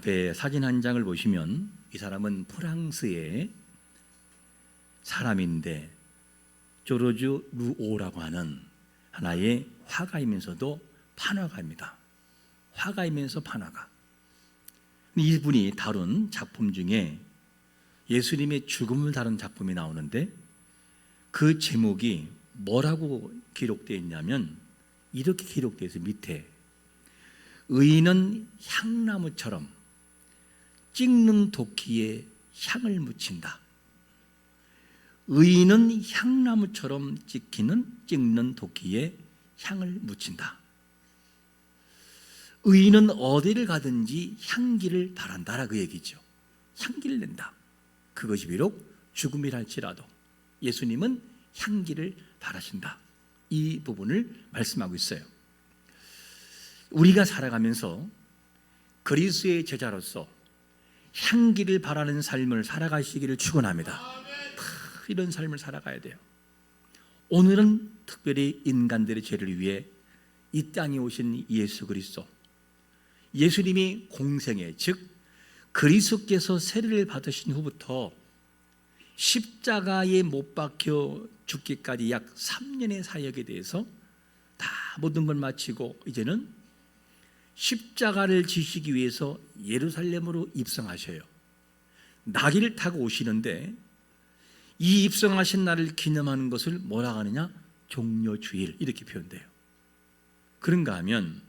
앞에 사진 한 장을 보시면 이 사람은 프랑스의 사람인데 조르주 루오라고 하는 하나의 화가이면서도 판화가입니다. 화가이면서 판화가. 이분이 다룬 작품 중에 예수님의 죽음을 다룬 작품이 나오는데 그 제목이 뭐라고 기록되어 있냐면 이렇게 기록되어 있어요. 밑에 의인은 향나무처럼 찍는 도끼에 향을 묻힌다. 의인은 향나무처럼 찍는 도끼에 향을 묻힌다. 의인은 어디를 가든지 향기를 바란다라 그 얘기죠. 향기를 낸다. 그것이 비록 죽음이랄지라도 예수님은 향기를 바라신다. 이 부분을 말씀하고 있어요. 우리가 살아가면서 그리스도의 제자로서 향기를 바라는 삶을 살아가시기를 축원합니다. 이런 삶을 살아가야 돼요. 오늘은 특별히 인간들의 죄를 위해 이 땅에 오신 예수 그리스도, 예수님이 공생애, 즉 그리스도께서 세례를 받으신 후부터 십자가에 못 박혀 죽기까지 약 3년의 사역에 대해서 다 모든 걸 마치고 이제는 십자가를 지시기 위해서 예루살렘으로 입성하셔요. 나귀를 타고 오시는데 이 입성하신 날을 기념하는 것을 뭐라고 하느냐? 종려주일 이렇게 표현돼요. 그런가 하면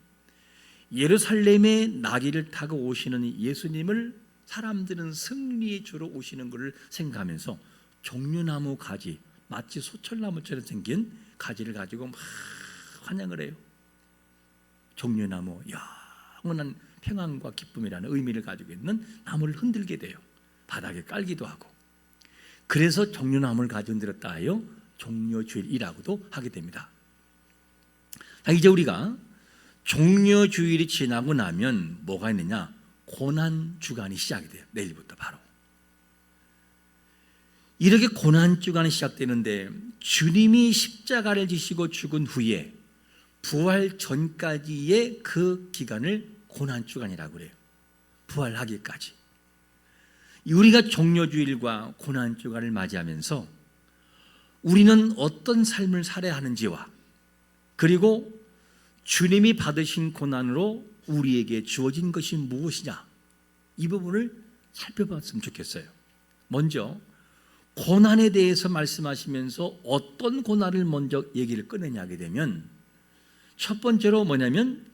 예루살렘에 나귀를 타고 오시는 예수님을 사람들은 승리의 주로 오시는 것을 생각하면서 종려나무 가지, 마치 소철나무처럼 생긴 가지를 가지고 막 환영을 해요. 종려나무, 영원한 평안과 기쁨이라는 의미를 가지고 있는 나무를 흔들게 돼요. 바닥에 깔기도 하고. 그래서 종려나무를 가지고 흔들었다 하여 종려주일이라고도 하게 됩니다. 이제 우리가 종려주일이 지나고 나면 뭐가 있느냐? 고난주간이 시작이 돼요. 내일부터 바로. 이렇게 고난주간이 시작되는데 주님이 십자가를 지시고 죽은 후에 부활 전까지의 그 기간을 고난주간이라고 그래요. 부활하기까지. 우리가 종려주일과 고난주간을 맞이하면서 우리는 어떤 삶을 살아야 하는지와 그리고 주님이 받으신 고난으로 우리에게 주어진 것이 무엇이냐, 이 부분을 살펴봤으면 좋겠어요. 먼저 고난에 대해서 말씀하시면서 어떤 고난을 먼저 얘기를 꺼내냐게 되면 첫 번째로 뭐냐면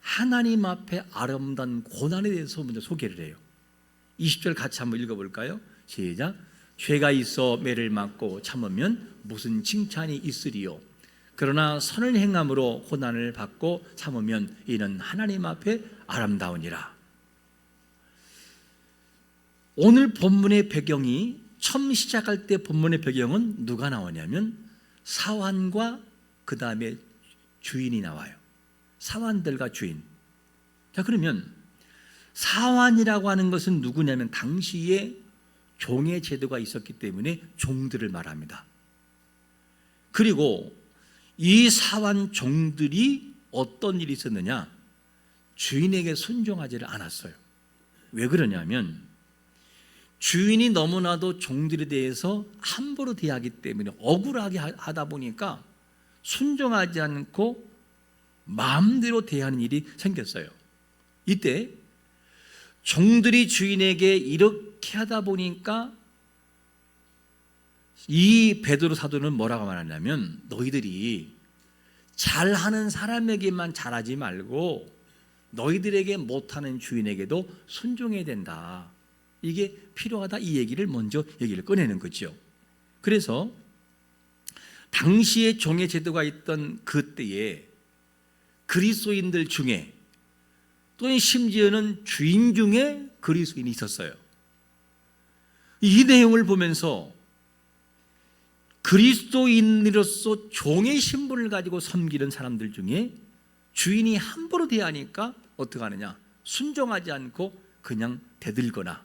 하나님 앞에 아름다운 고난에 대해서 먼저 소개를 해요. 20절 같이 한번 읽어볼까요? 시작. 죄가 있어 매를 맞고 참으면 무슨 칭찬이 있으리요. 그러나 선을 행함으로 고난을 받고 참으면 이는 하나님 앞에 아름다우니라. 오늘 본문의 배경이 처음 시작할 때 본문의 배경은 누가 나오냐면 사환과 그 다음에 주인이 나와요. 사환들과 주인. 자, 그러면 사환이라고 하는 것은 누구냐면 당시에 종의 제도가 있었기 때문에 종들을 말합니다. 그리고 이 사환 종들이 어떤 일이 있었느냐? 주인에게 순종하지를 않았어요. 왜 그러냐면 주인이 너무나도 종들에 대해서 함부로 대하기 때문에 억울하게 하다 보니까 순종하지 않고 마음대로 대하는 일이 생겼어요. 이때 종들이 주인에게 이렇게 하다 보니까 이 베드로 사도는 뭐라고 말하냐면 너희들이 잘하는 사람에게만 잘하지 말고 너희들에게 못하는 주인에게도 순종해야 된다. 이게 필요하다. 이 얘기를 먼저 얘기를 꺼내는 거죠. 그래서 당시에 종의 제도가 있던 그때에 그리스도인들 중에 또는 심지어는 주인 중에 그리스도인이 있었어요. 이 내용을 보면서 그리스도인으로서 종의 신분을 가지고 섬기는 사람들 중에 주인이 함부로 대하니까 어떻게 하느냐? 순종하지 않고 그냥 대들거나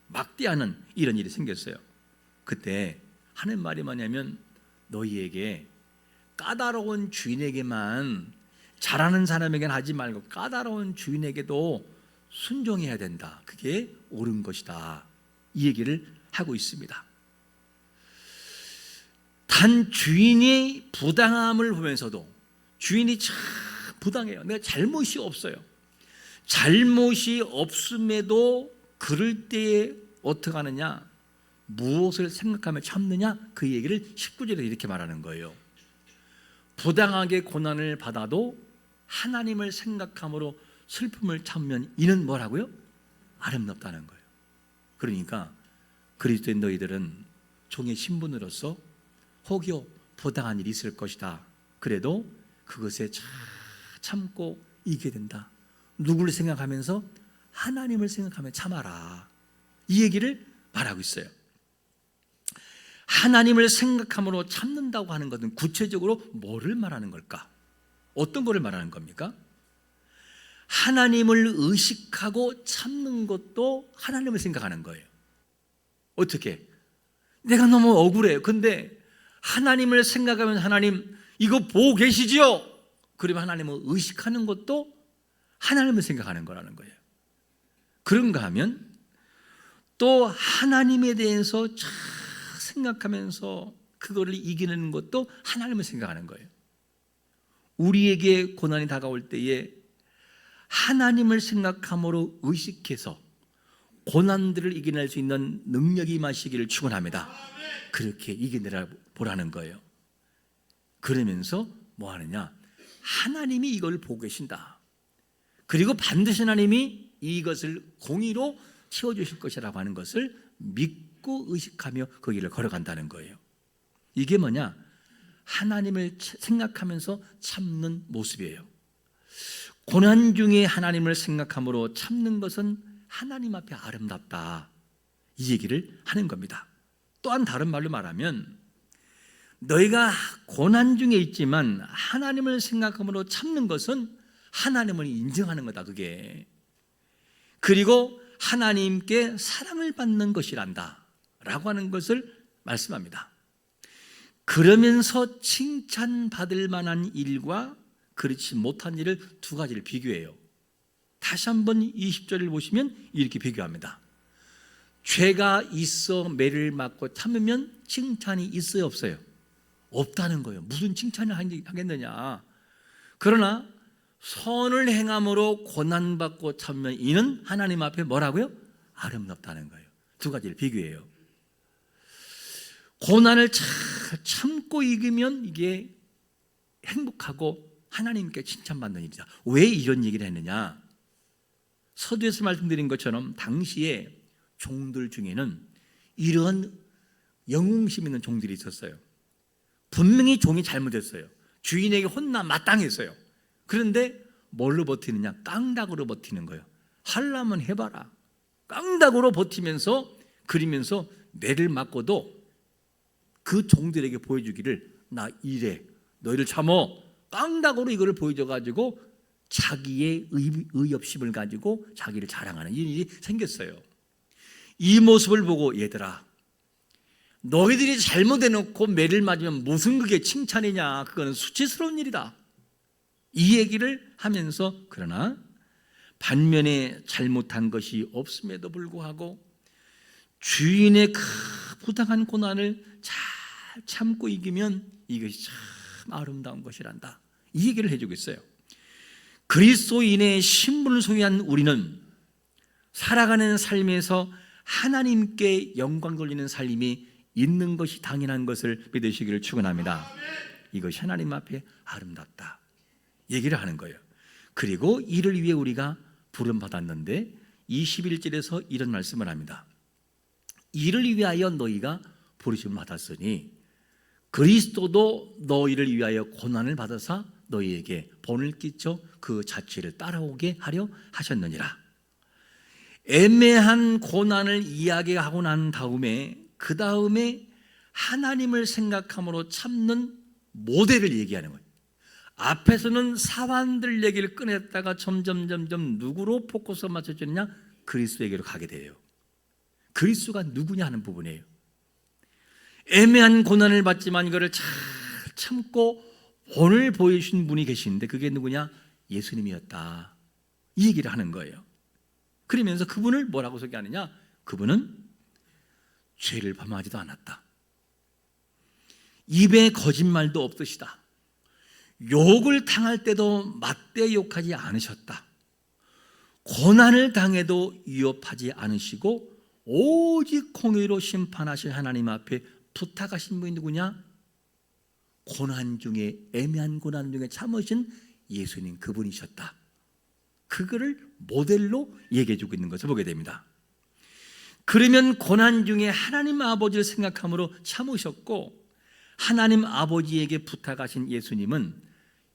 막대하는 이런 일이 생겼어요. 그때 하는 말이 뭐냐면 너희에게 까다로운 주인에게만 잘하는 사람에게는 하지 말고 까다로운 주인에게도 순종해야 된다. 그게 옳은 것이다. 이 얘기를 하고 있습니다. 단 주인이 부당함을 보면서도, 주인이 참 부당해요. 내가 잘못이 없어요. 잘못이 없음에도 그럴 때에 어떻게 하느냐, 무엇을 생각하며 참느냐, 그 얘기를 19절에 이렇게 말하는 거예요. 부당하게 고난을 받아도 하나님을 생각함으로 슬픔을 참으면 이는 뭐라고요? 아름답다는 거예요. 그러니까 그리스도인 너희들은 종의 신분으로서 혹여 부당한 일이 있을 것이다. 그래도 그것에 참고 이기게 된다. 누구를 생각하면서? 하나님을 생각하며 참아라. 이 얘기를 말하고 있어요. 하나님을 생각함으로 참는다고 하는 것은 구체적으로 뭐를 말하는 걸까? 어떤 것을 말하는 겁니까? 하나님을 의식하고 참는 것도 하나님을 생각하는 거예요. 어떻게? 내가 너무 억울해요. 근데 하나님을 생각하면 하나님 이거 보고 계시지요? 그러면 하나님을 의식하는 것도 하나님을 생각하는 거라는 거예요. 그런가 하면 또 하나님에 대해서 잘 생각하면서 그거를 이기는 것도 하나님을 생각하는 거예요. 우리에게 고난이 다가올 때에 하나님을 생각함으로 의식해서 고난들을 이겨낼 수 있는 능력이 임하시기를 축원합니다. 그렇게 이겨내라 보라는 거예요. 그러면서 뭐 하느냐? 하나님이 이걸 보고 계신다. 그리고 반드시 하나님이 이것을 공의로 채워주실 것이라고 하는 것을 믿고 의식하며 그 길을 걸어간다는 거예요. 이게 뭐냐? 하나님을 생각하면서 참는 모습이에요. 고난 중에 하나님을 생각함으로 참는 것은 하나님 앞에 아름답다. 이 얘기를 하는 겁니다. 또한 다른 말로 말하면 너희가 고난 중에 있지만 하나님을 생각함으로 참는 것은 하나님을 인정하는 거다. 그게. 그리고 하나님께 사랑을 받는 것이란다 라고 하는 것을 말씀합니다. 그러면서 칭찬받을 만한 일과 그렇지 못한 일을 두 가지를 비교해요. 다시 한번 20절을 보시면 이렇게 비교합니다. 죄가 있어 매를 맞고 참으면 칭찬이 있어요, 없어요? 없다는 거예요. 무슨 칭찬을 하겠느냐. 그러나 선을 행함으로 고난받고 참으면 이는 하나님 앞에 뭐라고요? 아름답다는 거예요. 두 가지를 비교해요. 고난을 잘 참고 이기면 이게 행복하고 하나님께 칭찬받는 일이다. 왜 이런 얘기를 했느냐? 서두에서 말씀드린 것처럼 당시에 종들 중에는 이런 영웅심 있는 종들이 있었어요. 분명히 종이 잘못했어요. 주인에게 혼나 마땅했어요. 그런데 뭘로 버티느냐? 깡닭으로 버티는 거예요. 하려면 해봐라. 깡닭으로 버티면서 그리면서 매를 맞고도 그 종들에게 보여주기를 나 이래. 너희를 참어. 깡닭으로 이거를 보여줘가지고 자기의 의협심을 가지고 자기를 자랑하는 일이 생겼어요. 이 모습을 보고 얘들아, 너희들이 잘못해놓고 매를 맞으면 무슨 그게 칭찬이냐? 그거는 수치스러운 일이다. 이 얘기를 하면서 그러나 반면에 잘못한 것이 없음에도 불구하고 주인의 그 부당한 고난을 잘 참고 이기면 이것이 참 아름다운 것이란다. 이 얘기를 해주고 있어요. 그리스도인의 신분을 소유한 우리는 살아가는 삶에서 하나님께 영광 돌리는 삶이 있는 것이 당연한 것을 믿으시기를 축원합니다. 이것이 하나님 앞에 아름답다 얘기를 하는 거예요. 그리고 이를 위해 우리가 부름받았는데 21절에서 이런 말씀을 합니다. 이를 위하여 너희가 부르심을 받았으니 그리스도도 너희를 위하여 고난을 받아사 너희에게 본을 끼쳐 그 자취를 따라오게 하려 하셨느니라. 애매한 고난을 이야기하고 난 다음에 그 다음에 하나님을 생각함으로 참는 모델을 얘기하는 거예요. 앞에서는 사환들 얘기를 꺼냈다가 점점 누구로 포커스 맞춰주느냐? 그리스도에게로 가게 돼요. 그리스도가 누구냐 하는 부분이에요. 애매한 고난을 받지만 이거를 잘 참고 본을 보여주신 분이 계시는데 그게 누구냐? 예수님이었다. 이 얘기를 하는 거예요. 그러면서 그분을 뭐라고 소개하느냐? 그분은 죄를 범하지도 않았다. 입에 거짓말도 없으시다. 욕을 당할 때도 맞대 욕하지 않으셨다. 고난을 당해도 위협하지 않으시고 오직 공의로 심판하실 하나님 앞에 부탁하신 분이 누구냐? 고난 중에, 애매한 고난 중에 참으신 예수님, 그분이셨다. 그거를 모델로 얘기해 주고 있는 것을 보게 됩니다. 그러면 고난 중에 하나님 아버지를 생각함으로 참으셨고 하나님 아버지에게 부탁하신 예수님은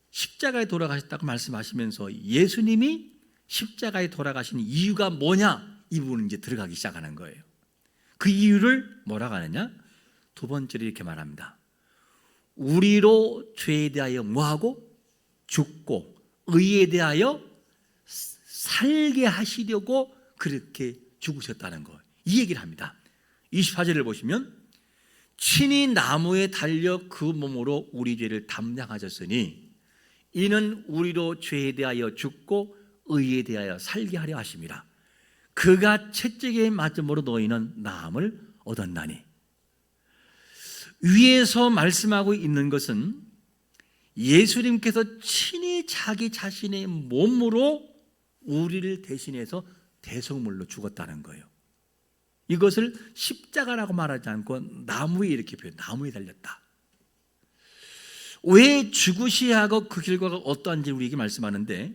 십자가에 돌아가셨다고 말씀하시면서 예수님이 십자가에 돌아가신 이유가 뭐냐? 이 부분은 이제 들어가기 시작하는 거예요. 그 이유를 뭐라고 하느냐? 두 번째로 이렇게 말합니다. 우리로 죄에 대하여 뭐하고? 죽고 의에 대하여 살게 하시려고 그렇게 죽으셨다는 거, 이 얘기를 합니다. 24절을 보시면 친히 나무에 달려 그 몸으로 우리 죄를 담당하셨으니 이는 우리로 죄에 대하여 죽고 의에 대하여 살게 하려 하심이라. 그가 채찍에 맞음으로 너희는 나음을 얻었나니. 위에서 말씀하고 있는 것은 예수님께서 친히 자기 자신의 몸으로 우리를 대신해서 대속물로 죽었다는 거예요. 이것을 십자가라고 말하지 않고 나무에 이렇게 표현, 나무에 달렸다. 왜 죽으셔야 하고 그 결과가 어떠한지 우리에게 말씀하는데,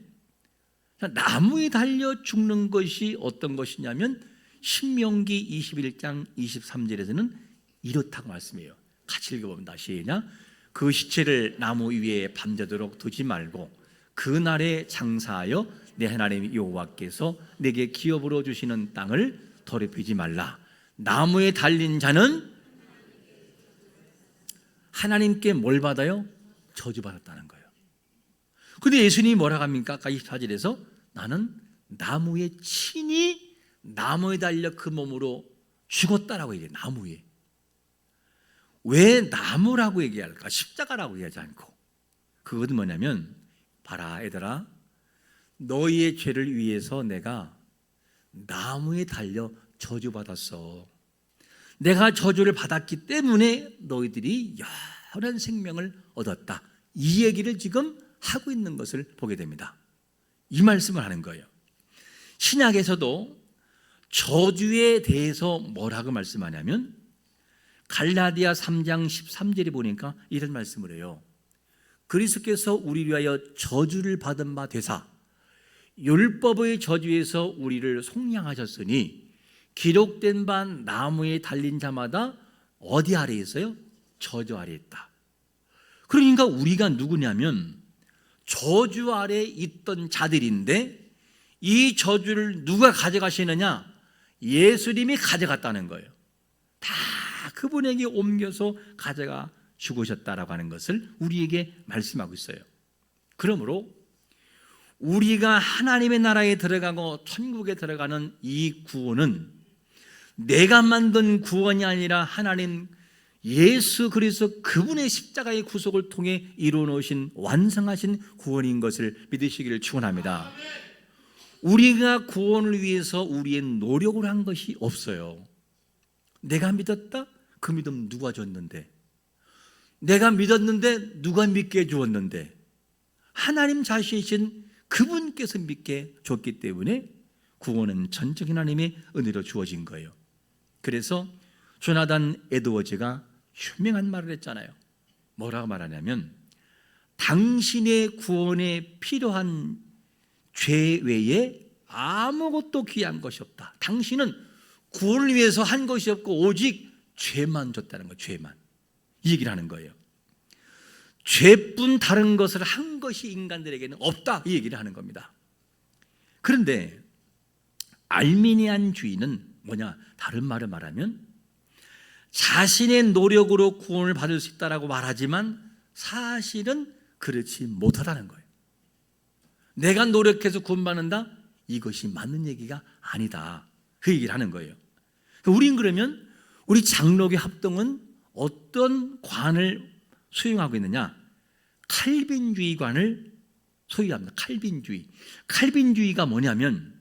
나무에 달려 죽는 것이 어떤 것이냐면 신명기 21장 23절에서는 이렇다고 말씀해요. 같이 읽어봅니다. 시작. 그 시체를 나무 위에 밤새도록 두지 말고 그날에 장사하여 내 하나님 여호와께서 내게 기업으로 주시는 땅을 더럽히지 말라. 나무에 달린 자는 하나님께 뭘 받아요? 저주받았다는 거예요. 그런데 예수님이 뭐라고 합니까? 아까 24절에서 나는 나무에 친히 나무에 달려 그 몸으로 죽었다라고 얘기해요. 나무에. 왜 나무라고 얘기할까? 십자가라고 얘기하지 않고. 그것은 뭐냐면, 봐라 얘들아, 너희의 죄를 위해서 내가 나무에 달려 저주받았어. 내가 저주를 받았기 때문에 너희들이 영원한 생명을 얻었다. 이 얘기를 지금 하고 있는 것을 보게 됩니다. 이 말씀을 하는 거예요. 신약에서도 저주에 대해서 뭐라고 말씀하냐면 갈라디아 3장 13절에 보니까 이런 말씀을 해요. 그리스도께서 우리를 위하여 저주를 받은 바 되사 율법의 저주에서 우리를 속량하셨으니 기록된 바 나무에 달린 자마다 어디 아래에 있어요? 저주 아래에 있다. 그러니까 우리가 누구냐면 저주 아래에 있던 자들인데 이 저주를 누가 가져가시느냐? 예수님이 가져갔다는 거예요. 다 그분에게 옮겨서 가져가 죽으셨다라고 하는 것을 우리에게 말씀하고 있어요. 그러므로 우리가 하나님의 나라에 들어가고 천국에 들어가는 이 구원은 내가 만든 구원이 아니라 하나님 예수 그리스도 그분의 십자가의 구속을 통해 이루어 놓으신 완성하신 구원인 것을 믿으시기를 축원합니다. 우리가 구원을 위해서 우리의 노력을 한 것이 없어요. 내가 믿었다? 그 믿음 누가 줬는데? 내가 믿었는데 누가 믿게 해주었는데? 하나님 자신이신 그분께서 믿게 줬기 때문에 구원은 전적인 하나님의 은혜로 주어진 거예요. 그래서 조나단 에드워즈가 유명한 말을 했잖아요. 뭐라고 말하냐면 당신의 구원에 필요한 죄 외에 아무것도 귀한 것이 없다. 당신은 구원을 위해서 한 것이 없고 오직 죄만 줬다는 거예요. 죄만. 이 얘기를 하는 거예요. 죄뿐 다른 것을 한 것이 인간들에게는 없다, 이 얘기를 하는 겁니다. 그런데 알미니안주의는 뭐냐? 다른 말을 말하면 자신의 노력으로 구원을 받을 수 있다라고 말하지만 사실은 그렇지 못하다는 거예요. 내가 노력해서 구원받는다? 이것이 맞는 얘기가 아니다, 그 얘기를 하는 거예요. 우린 그러면 우리 장로교 합동은 어떤 관을 수용하고 있느냐? 칼빈주의관을 소유합니다. 칼빈주의. 칼빈주의가 뭐냐면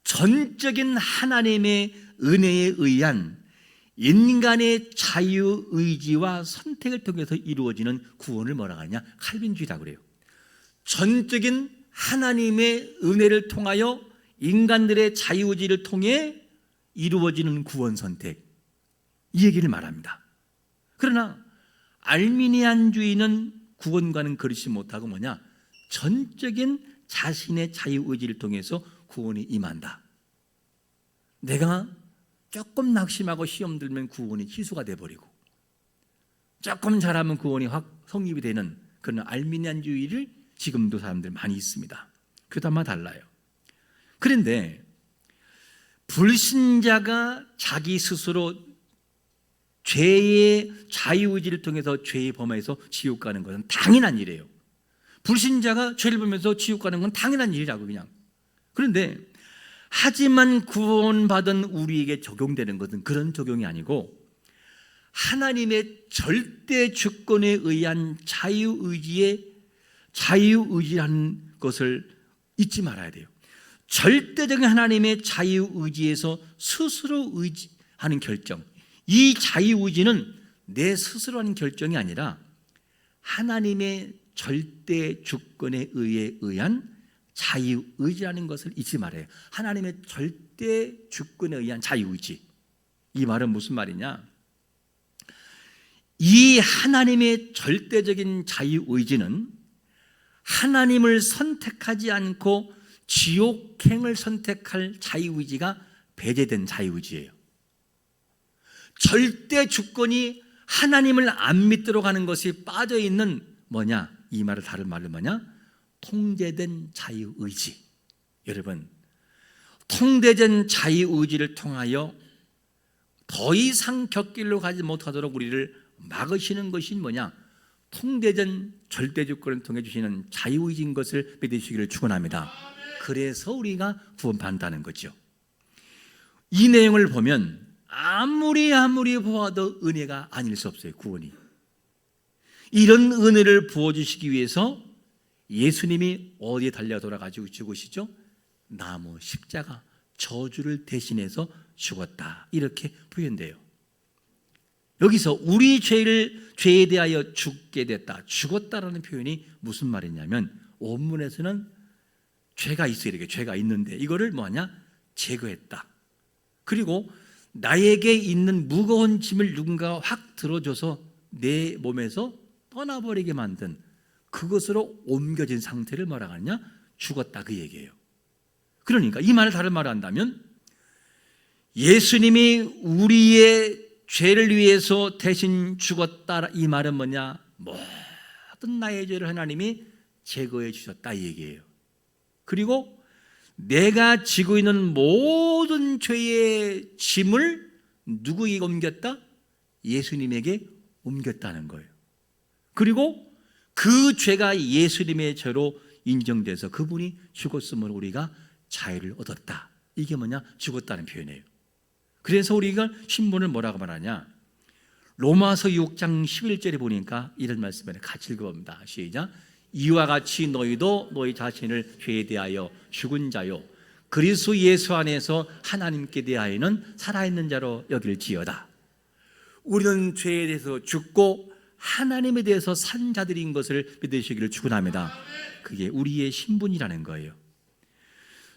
전적인 하나님의 은혜에 의한 인간의 자유의지와 선택을 통해서 이루어지는 구원을 뭐라고 하냐? 칼빈주의라고 그래요. 전적인 하나님의 은혜를 통하여 인간들의 자유의지를 통해 이루어지는 구원 선택, 이 얘기를 말합니다. 그러나 알미니안주의는 구원과는 그렇지 못하고 뭐냐? 전적인 자신의 자유의지를 통해서 구원이 임한다. 내가 조금 낙심하고 시험 들면 구원이 취소가 돼버리고, 조금 잘하면 구원이 확 성립이 되는 그런 알미니안주의를 지금도 사람들 많이 있습니다. 그다마 달라요. 그런데 불신자가 자기 스스로 죄의 자유의지를 통해서 죄의 범해서 지옥 가는 것은 당연한 일이에요. 불신자가 죄를 범해서 지옥 가는 건 당연한 일이라고 그냥. 그런데 하지만 구원받은 우리에게 적용되는 것은 그런 적용이 아니고 하나님의 절대 주권에 의한 자유의지라는 것을 잊지 말아야 돼요. 절대적인 하나님의 자유의지에서 스스로 의지하는 결정, 이 자유의지는 내 스스로 하는 결정이 아니라 하나님의 절대 주권에 의한 자유의지라는 것을 잊지 말아요. 하나님의 절대 주권에 의한 자유의지. 이 말은 무슨 말이냐? 이 하나님의 절대적인 자유의지는 하나님을 선택하지 않고 지옥행을 선택할 자유의지가 배제된 자유의지예요. 절대 주권이 하나님을 안 믿도록 하는 것이 빠져있는 뭐냐? 이 말을 다른 말로 뭐냐? 통제된 자유의지. 여러분, 통제된 자유의지를 통하여 더 이상 곁길로 가지 못하도록 우리를 막으시는 것이 뭐냐? 통제된 절대주권을 통해 주시는 자유의지인 것을 믿으시기를 축원합니다. 그래서 우리가 구원받는다는 거죠. 이 내용을 보면 아무리 보아도 은혜가 아닐 수 없어요. 구원이. 이런 은혜를 부어주시기 위해서 예수님이 어디에 달려 돌아가지고 죽으시죠? 나무 십자가 저주를 대신해서 죽었다, 이렇게 표현돼요. 여기서 우리 죄에 대하여 죽게 됐다, 죽었다라는 표현이 무슨 말이냐면 원문에서는 죄가 있어야 되게 죄가 있는데 이거를 뭐하냐? 제거했다. 그리고 나에게 있는 무거운 짐을 누군가가 확 들어줘서 내 몸에서 떠나버리게 만든 그것으로 옮겨진 상태를 뭐라고 하냐? 죽었다, 그 얘기예요. 그러니까 이 말을 다른 말로 한다면 예수님이 우리의 죄를 위해서 대신 죽었다, 이 말은 뭐냐? 모든 나의 죄를 하나님이 제거해 주셨다, 이 얘기예요. 그리고 내가 지고 있는 모든 죄의 짐을 누구에게 옮겼다? 예수님에게 옮겼다는 거예요. 그리고 그 죄가 예수님의 죄로 인정돼서 그분이 죽었으므로 우리가 자유를 얻었다. 이게 뭐냐? 죽었다는 표현이에요. 그래서 우리가 신문을 뭐라고 말하냐? 로마서 6장 11절에 보니까 이런 말씀을 같이 읽어봅니다. 시작. 이와 같이 너희도 너희 자신을 죄에 대하여 죽은 자요 그리스도 예수 안에서 하나님께 대하여는 살아있는 자로 여길지어다. 우리는 죄에 대해서 죽고 하나님에 대해서 산 자들인 것을 믿으시기를 축원합니다. 그게 우리의 신분이라는 거예요.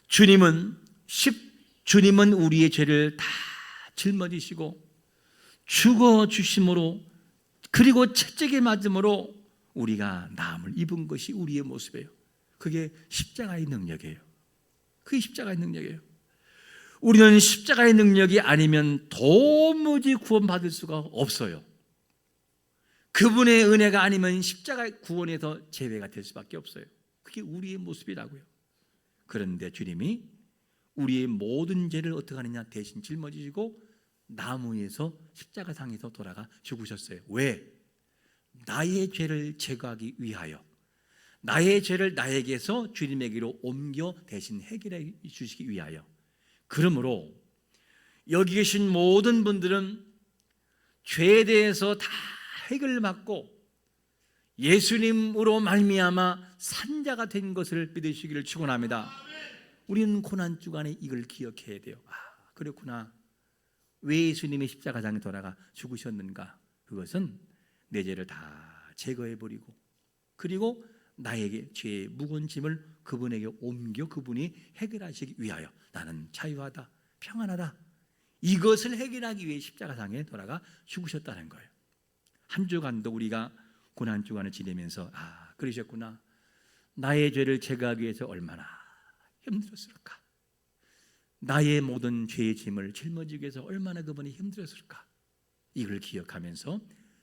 주님은 우리의 죄를 다 짊어지시고 죽어주심으로, 그리고 채찍에 맞음으로 우리가 나음을 입은 것이 우리의 모습이에요. 그게 십자가의 능력이에요. 그게 십자가의 능력이에요. 우리는 십자가의 능력이 아니면 도무지 구원받을 수가 없어요. 그분의 은혜가 아니면 십자가의 구원에서 제외가 될 수밖에 없어요. 그게 우리의 모습이라고요. 그런데 주님이 우리의 모든 죄를 어떻게 하느냐? 대신 짊어지시고 나무에서 십자가상에서 돌아가 죽으셨어요. 왜? 나의 죄를 제거하기 위하여, 나의 죄를 나에게서 주님에게로 옮겨 대신 해결해 주시기 위하여. 그러므로 여기 계신 모든 분들은 죄에 대해서 다 해결을 받고 예수님으로 말미암아 산자가 된 것을 믿으시기를 축원합니다. 우리는 고난 주간에 이걸 기억해야 돼요. 그렇구나. 왜 예수님이 십자가상에 돌아가 죽으셨는가? 그것은 내 죄를 다 제거해버리고, 그리고 나에게 죄의 무거운 짐을 그분에게 옮겨 그분이 해결하시기 위하여 나는 자유하다, 평안하다, 이것을 해결하기 위해 십자가상에 돌아가 죽으셨다는 거예요. 한 주간도 우리가 고난 주간을 지내면서 그러셨구나, 나의 죄를 제거하기 위해서 얼마나 힘들었을까, 나의 모든 죄의 짐을 짊어지기 위해서 얼마나 그분이 힘들었을까, 이걸 기억하면서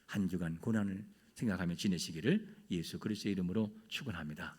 한 주간 고난을 생각하며 지내시기를 예수 그리스도의 이름으로 축원합니다.